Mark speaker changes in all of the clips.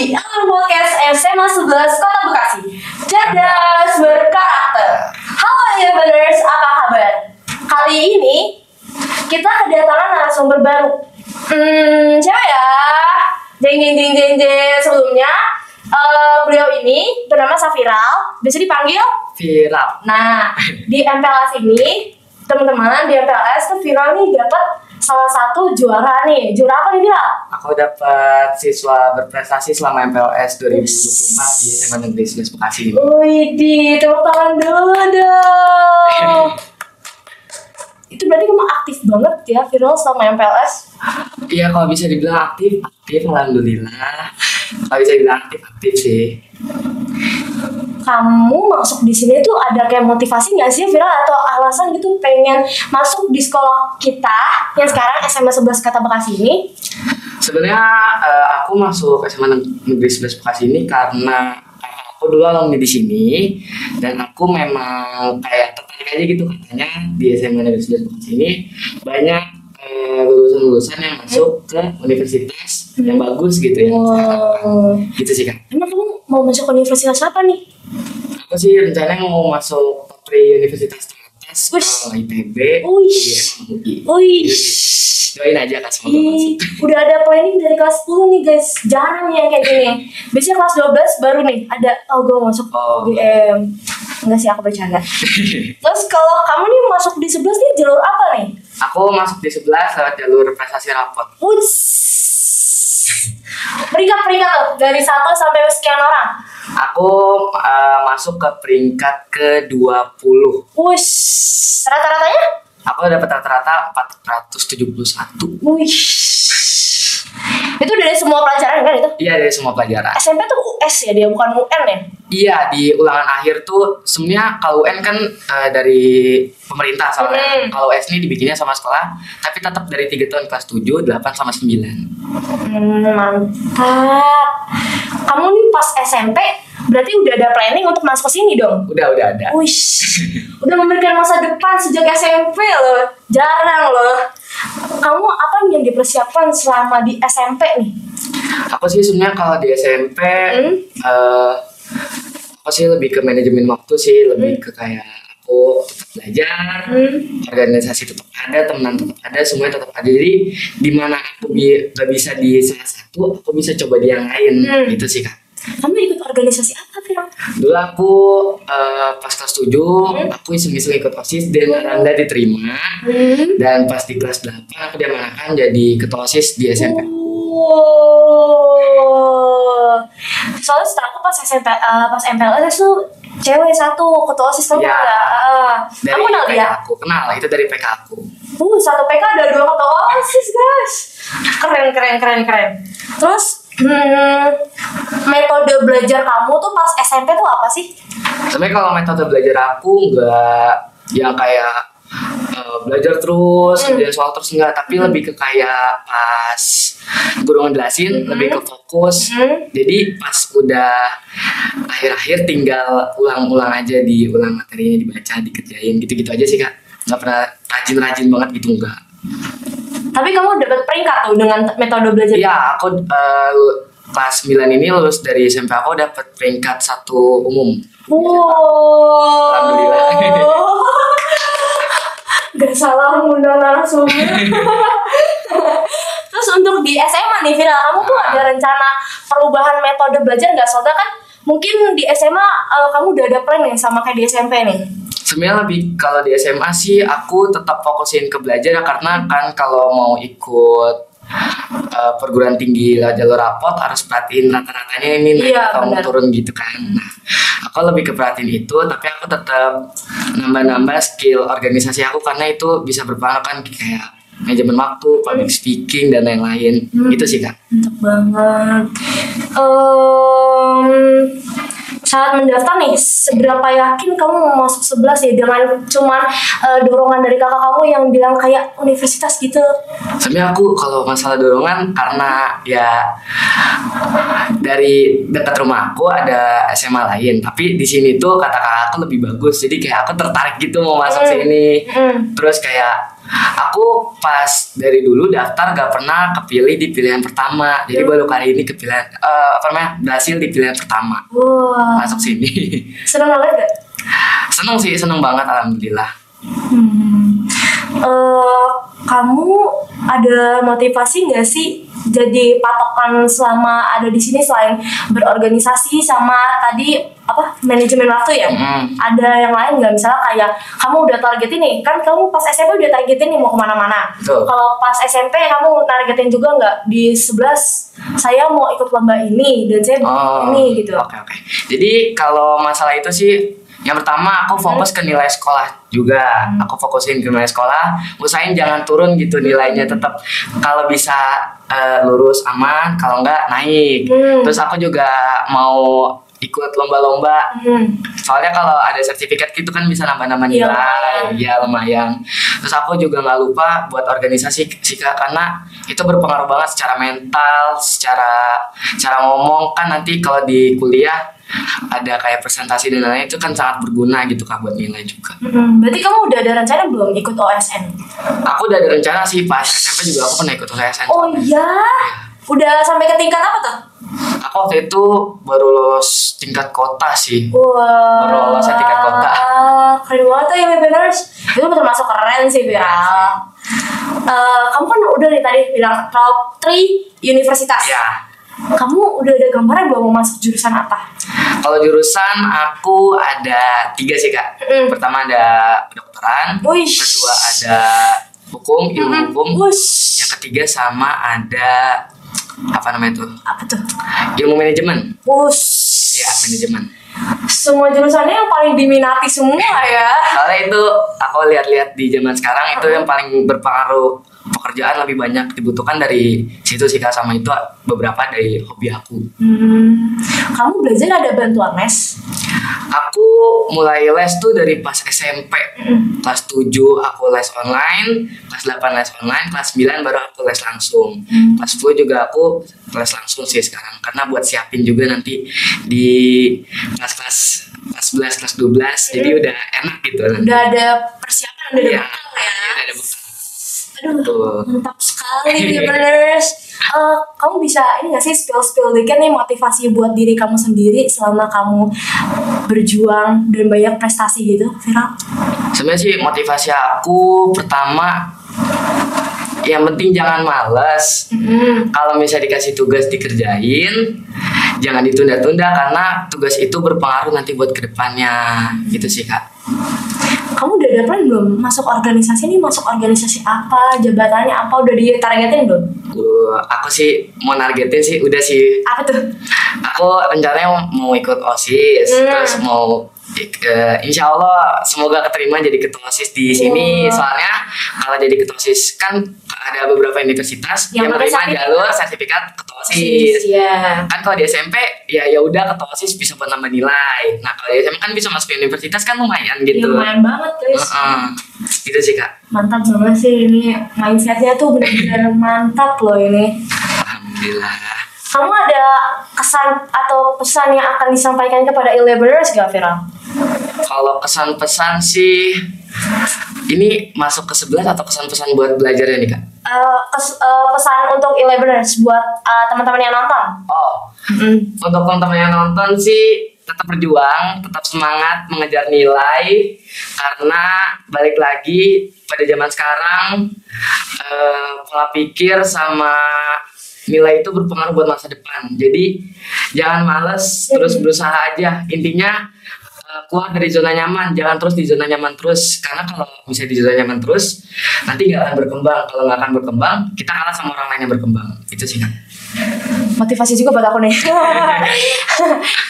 Speaker 1: di podcast SMA 11 Kota Bekasi. Cerdas berkarakter. Halo Yabeners, apa kabar? Kali ini kita kedatangan narasumber baru. Siapa ya? Jeng. Sebelumnya beliau ini bernama Safiral, bisa dipanggil
Speaker 2: Viral.
Speaker 1: Nah, di MPLS ini, teman-teman, di MPLS tuh Viral nih dapat salah satu juara nih. Juara apa nih, Viral?
Speaker 2: Aku dapat siswa berprestasi selama MPLS 2024 di SMA Negeri 11 Bekasi ini.
Speaker 1: Wih, tepuk tangan dulu dong. Itu berarti kamu aktif banget ya, Viral, selama MPLS?
Speaker 2: Iya, kalau bisa dibilang aktif, alhamdulillah. Kalau bisa dibilang aktif sih.
Speaker 1: Kamu masuk di sini tuh ada kayak motivasi nggak sih, Viral, atau alasan gitu pengen masuk di sekolah kita yang sekarang SMA 11 Kota Bekasi ini?
Speaker 2: Sebenarnya aku masuk SMA Negeri 11 Bekasi ini karena aku dulu alumni di sini dan aku memang kayak tertarik aja gitu, katanya di SMA Negeri 11 Bekasi ini banyak lulusan-lulusan yang masuk ke universitas yang bagus gitu ya.
Speaker 1: Wow.
Speaker 2: Gitu sih Kak.
Speaker 1: Emang kamu mau masuk universitas apa nih?
Speaker 2: Aku sih rencananya mau masuk top 3 universitas teratas, ITB, UI.
Speaker 1: Wih.
Speaker 2: Doain aja Kak, semoga masuk.
Speaker 1: Udah ada planning dari kelas 10 nih guys. Jarang yang kayak gini. Biasanya kelas 12 baru nih ada, gue masuk UGM. Enggak sih, aku bercanda. Terus kalau kamu nih masuk di 11 nih jalur apa nih?
Speaker 2: Aku masuk di 11 lewat jalur prestasi rapot.
Speaker 1: Peringkat tuh dari 1 sampai sekian orang.
Speaker 2: Aku masuk ke peringkat ke-20.
Speaker 1: Rata-ratanya?
Speaker 2: Aku dapat rata-rata 471.
Speaker 1: Itu dari semua pelajaran kan itu?
Speaker 2: Iya, dari semua pelajaran.
Speaker 1: SMP tuh US ya, dia bukan UN ya?
Speaker 2: Iya, di ulangan akhir tuh sebenarnya kalau UN kan dari pemerintah soalnya. Kalau US ini dibikinnya sama sekolah, tapi tetap dari 3 tahun kelas 7, 8 sama 9.
Speaker 1: Mantap. Kamu nih pas SMP berarti udah ada planning untuk masuk ke sini dong?
Speaker 2: Udah ada.
Speaker 1: Udah memberikan masa depan sejak SMP loh. Jarang loh. Kamu apa nih yang dipersiapkan selama di SMP nih?
Speaker 2: Aku sih sebenarnya kalau di SMP aku sih lebih ke manajemen waktu sih, lebih ke kayak aku tetap belajar, organisasi tetap ada, teman tetap ada, semuanya tetap ada. Jadi di mana aku gak bisa di salah satu, aku bisa coba di yang lain. Gitu sih Kak.
Speaker 1: Kamu ikut organisasi apa, Viro?
Speaker 2: Dulu aku pas kelas 7 aku iseng-iseng ikut OSIS dan alhamdulillah diterima. Dan pas di kelas 8 aku diamanahkan jadi ketua OSIS di SMP.
Speaker 1: Soalnya setelah aku pas SMP, pas MPLS tuh cewek satu ketua OSIS kamu
Speaker 2: Ya,
Speaker 1: ada. Kamu kenal dia?
Speaker 2: Aku kenal, itu dari PK aku.
Speaker 1: Satu PK ada 2 ketua OSIS guys. Keren. Terus metode belajar kamu tuh pas SMP tuh apa sih?
Speaker 2: Sebenarnya kalau metode belajar aku nggak yang kayak belajar terus, kemudian soal terus enggak, tapi lebih ke kayak pas guru ngejelasin, lebih ke fokus. Jadi pas udah akhir-akhir tinggal ulang-ulang aja, diulang materinya, dibaca, dikerjain, gitu-gitu aja sih Kak. Nggak pernah rajin-rajin banget gitu, enggak.
Speaker 1: Tapi kamu dapat peringkat tuh dengan metode belajar?
Speaker 2: Iya, aku kelas 9 ini lulus dari SMP aku dapat peringkat 1 umum. Alhamdulillah.
Speaker 1: Gak salah ngundang narasumber. Terus untuk di SMA nih, Vira, kamu tuh ada rencana perubahan metode belajar nggak? Soalnya kan mungkin di SMA kamu udah ada plan nih sama kayak di SMP nih.
Speaker 2: Sebenarnya lebih kalau di SMA sih aku tetap fokusin ke belajar, karena kan kalau mau ikut perguruan tinggi jalur rapot harus perhatiin rata-ratanya ini naik atau turun gitu kan. Nah, aku lebih ke perhatiin itu, tapi aku tetap nambah-nambah skill organisasi aku karena itu bisa berpengaruh kan, kayak manajemen waktu, public speaking dan lain-lain. Gitu sih Kak.
Speaker 1: Mantap banget. Saat mendaftar nih, seberapa yakin kamu mau masuk 11 ya dengan cuman dorongan dari kakak kamu yang bilang kayak universitas gitu?
Speaker 2: Sebenarnya aku kalau masalah dorongan karena ya dari dekat rumah aku ada SMA lain, tapi di sini tuh kata kakak aku lebih bagus, jadi kayak aku tertarik gitu mau masuk sini. Terus kayak aku pas dari dulu daftar gak pernah kepilih di pilihan pertama. Jadi baru kali ini kepilihan berhasil di pilihan pertama.
Speaker 1: Wah.
Speaker 2: Masuk sini.
Speaker 1: Seneng banget gak?
Speaker 2: Seneng sih, seneng banget alhamdulillah.
Speaker 1: Kamu ada motivasi nggak sih jadi patokan selama ada di sini selain berorganisasi sama tadi manajemen waktu ya? Ada yang lain nggak, misalnya kayak kamu udah targetin nih, kan kamu pas SMP udah targetin nih mau kemana-mana. Kalau pas SMP kamu targetin juga nggak di 11 saya mau ikut lomba ini dan saya ini gitu?
Speaker 2: Oke. Jadi kalau masalah itu sih, yang pertama aku fokus ke nilai sekolah juga. Aku fokusin ke nilai sekolah, usahain jangan turun gitu nilainya, tetap kalau bisa lurus aman, kalau enggak naik. Terus aku juga mau ikut lomba-lomba. Soalnya kalau ada sertifikat gitu kan bisa nambah-nambah nilai. Ya lumayan. Terus aku juga nggak lupa buat organisasi sih Kak, karena itu berpengaruh banget secara mental, secara cara ngomong kan nanti kalau di kuliah ada kayak presentasi dan lain-lain, itu kan sangat berguna gitu Kak buat nilai juga.
Speaker 1: Berarti kamu udah ada rencana belum ikut OSN?
Speaker 2: Aku udah ada rencana sih, pas SMP juga aku pernah ikut OSN.
Speaker 1: Oh iya? Udah sampai ke tingkat apa tuh?
Speaker 2: Aku waktu itu baru lulus tingkat kota sih.
Speaker 1: Wah.
Speaker 2: Baru lulus tingkat kota.
Speaker 1: Keren banget tuh ya Bebeners. Itu termasuk keren sih viral. Kamu kan udah nih tadi bilang top 3 universitas.
Speaker 2: Ya.
Speaker 1: Kamu udah ada gambaran belum mau masuk jurusan apa?
Speaker 2: Kalau jurusan aku ada 3 sih Kak. Pertama ada kedokteran, kedua ada hukum, ilmu hukum. Yang ketiga sama ada apa namanya tuh?
Speaker 1: Apa tuh?
Speaker 2: Ilmu manajemen. Ya, manajemen.
Speaker 1: Semua jurusannya yang paling diminati semua ya.
Speaker 2: Soalnya itu aku lihat-lihat di zaman sekarang itu yang paling berpengaruh, pekerjaan lebih banyak dibutuhkan dari situ sih Kak, sama itu beberapa dari hobi aku.
Speaker 1: Kamu belajar ada bantuan les?
Speaker 2: Aku mulai les tuh dari pas SMP. Kelas 7 aku les online, kelas 8 les online, kelas 9 baru aku les langsung. Kelas 10 juga aku les langsung sih sekarang, karena buat siapin juga nanti di kelas 11, kelas 12, jadi udah enak gitu.
Speaker 1: Udah ada persiapan, udah ada bekal ya?
Speaker 2: Iya, udah ada bekal.
Speaker 1: Aduh, mantap sekali ya Berners. Kamu bisa ini gak sih spill dikit nih motivasi buat diri kamu sendiri selama kamu berjuang dan banyak prestasi gitu, Viral?
Speaker 2: Sebenarnya sih motivasi aku pertama, yang penting jangan malas. Kalau misalnya dikasih tugas dikerjain, jangan ditunda-tunda, karena tugas itu berpengaruh nanti buat kedepannya gitu sih Kak.
Speaker 1: Kamu udah ada plan belum masuk organisasi nih? Masuk organisasi apa? Jabatannya apa? Udah ditargetin belum?
Speaker 2: Aku sih mau nargetin sih, udah sih.
Speaker 1: Apa tuh?
Speaker 2: Aku rencananya mau ikut OSIS, terus mau insya Allah semoga keterima jadi ketua OSIS di sini. Soalnya kalau jadi ketua OSIS kan ada beberapa universitas yang menerima jalur sertifikat ketua OSIS. Kan kalau di SMP ya udah ketua OSIS bisa buat nambah nilai. Nah kalau di SMA kan bisa masuk universitas kan lumayan gitu.
Speaker 1: Lumayan banget guys.
Speaker 2: Gitu sih Kak.
Speaker 1: Mantap banget sih ini, mindsetnya tuh benar-benar mantap loh ini.
Speaker 2: Alhamdulillah.
Speaker 1: Kamu ada kesan atau pesan yang akan disampaikan kepada e-learners gak, Viral?
Speaker 2: Kalau kesan-pesan sih, ini masuk ke 11 atau kesan-pesan buat belajarnya nih Kak?
Speaker 1: Pesan untuk e-learners buat teman-teman yang nonton.
Speaker 2: Untuk teman-teman yang nonton sih, tetap berjuang, tetap semangat mengejar nilai, karena balik lagi pada zaman sekarang pola pikir sama nilai itu berpengaruh buat masa depan. Jadi jangan males, terus berusaha aja. Intinya keluar dari zona nyaman, jangan terus di zona nyaman terus, karena kalau misalnya di zona nyaman terus nanti nggak akan berkembang. Kalau nggak akan berkembang, kita kalah sama orang lain yang berkembang. Itu sih Kak. Motivasi
Speaker 1: juga buat aku nih.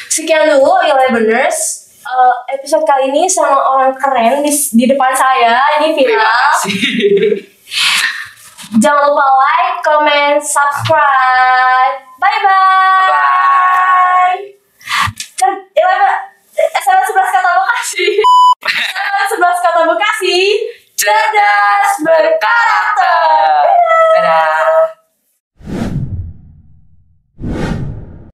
Speaker 1: Sekian dulu e-learners. Episode kali ini sama orang keren di depan saya, ini Viral. Jangan lupa like, comment, subscribe.